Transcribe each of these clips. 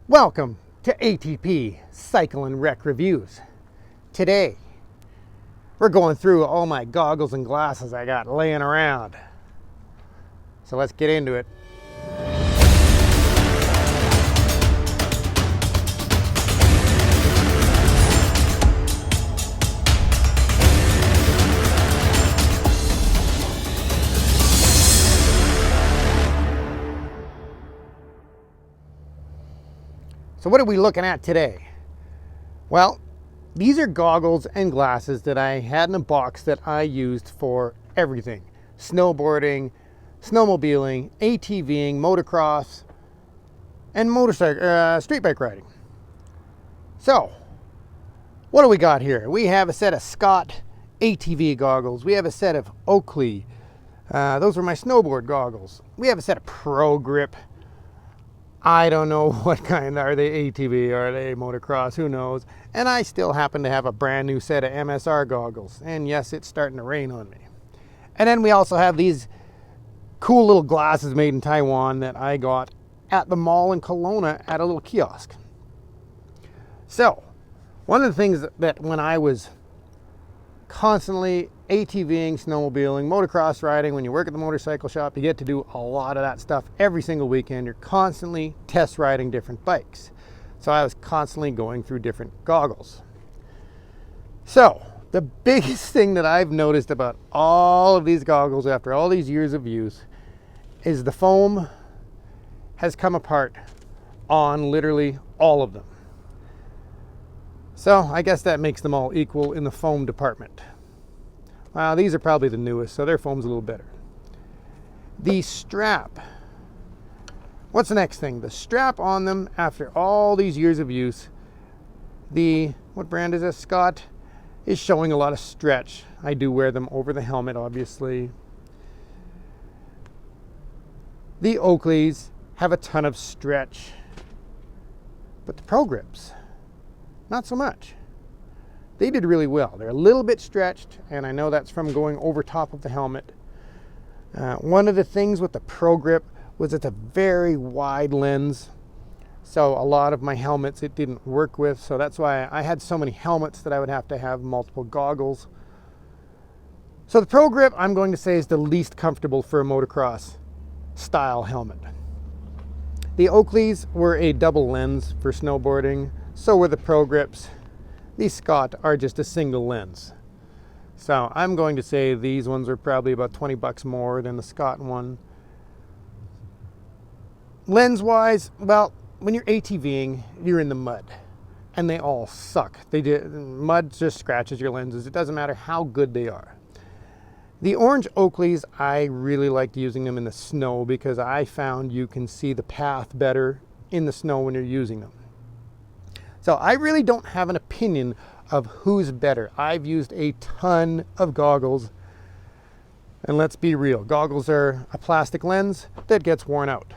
Welcome to ATP Cycle and Rec Reviews. Today, we're going through all my goggles and glasses I got laying around. So let's get into it. So what are we looking at today? Well, these are goggles and glasses that I had in a box that I used for everything. Snowboarding, snowmobiling, ATVing, motocross, and street bike riding. So, what do we got here? We have a set of Scott ATV goggles. We have a set of Oakley. Those are my snowboard goggles. We have a set of Pro Grip. I don't know what kind. Are they ATV? Are they motocross? Who knows? And I still happen to have a brand new set of MSR goggles. And yes, it's starting to rain on me. And then we also have these cool little glasses made in Taiwan that I got at the mall in Kelowna at a little kiosk. So, one of the things that when I was constantly ATVing, snowmobiling, motocross riding, when you work at the motorcycle shop, you get to do a lot of that stuff every single weekend. You're constantly test riding different bikes. So I was constantly going through different goggles. So the biggest thing that I've noticed about all of these goggles after all these years of use is the foam has come apart on literally all of them. So I guess that makes them all equal in the foam department. These are probably the newest, so their foam's a little better. The strap. What's the next thing? The strap on them after all these years of use. What brand is this? Scott is showing a lot of stretch. I do wear them over the helmet, obviously. The Oakleys have a ton of stretch. But the Pro Grips, not so much. They did really well. They're a little bit stretched, and I know that's from going over top of the helmet. One of the things with the Pro Grip was it's a very wide lens. So a lot of my helmets it didn't work with. So that's why I had so many helmets that I would have to have multiple goggles. So the Pro Grip, I'm going to say, is the least comfortable for a motocross style helmet. The Oakleys were a double lens for snowboarding. So were the Pro Grips. These Scott are just a single lens. So I'm going to say these ones are probably about 20 bucks more than the Scott one. Lens-wise, well, when you're ATVing, you're in the mud. And they all suck. Mud just scratches your lenses. It doesn't matter how good they are. The orange Oakleys, I really liked using them in the snow because I found you can see the path better in the snow when you're using them. So I really don't have an opinion of who's better. I've used a ton of goggles. And let's be real, goggles are a plastic lens that gets worn out.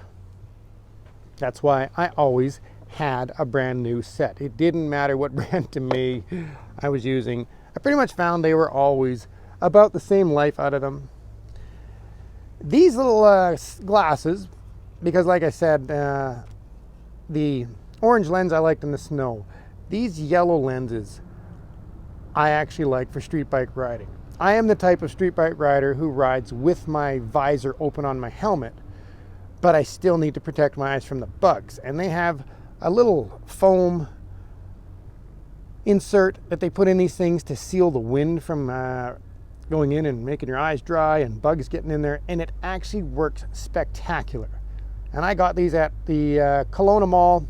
That's why I always had a brand new set. It didn't matter what brand to me I was using. I pretty much found they were always about the same life out of them. These little glasses, because like I said, the orange lens I liked in the snow. These yellow lenses I actually like for street bike riding. I am the type of street bike rider who rides with my visor open on my helmet, but I still need to protect my eyes from the bugs. And they have a little foam insert that they put in these things to seal the wind from going in and making your eyes dry and bugs getting in there. And it actually works spectacular. And I got these at the Kelowna Mall.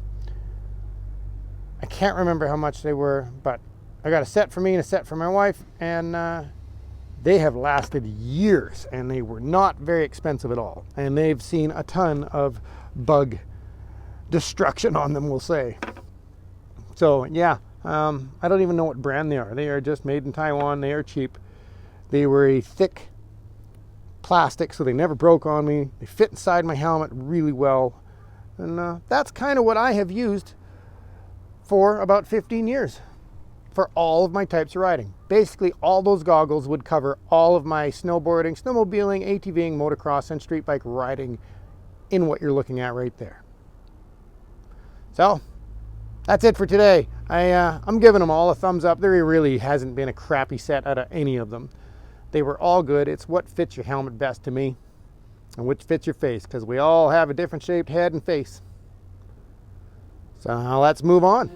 I can't remember how much they were, but I got a set for me and a set for my wife, and they have lasted years, and they were not very expensive at all. And they've seen a ton of bug destruction on them, we'll say. So yeah, I don't even know what brand they are. They are just made in Taiwan. They are cheap. They were a thick plastic, so they never broke on me. They fit inside my helmet really well. And that's kind of what I have used for about 15 years for all of my types of riding. Basically, all those goggles would cover all of my snowboarding, snowmobiling, ATVing, motocross, and street bike riding in what you're looking at right there. So, That's it for today. I'm giving them all a thumbs up. There really hasn't been a crappy set out of any of them. They were all good. It's what fits your helmet best to me, and which fits your face, because we all have a different shaped head and face. So now let's move on.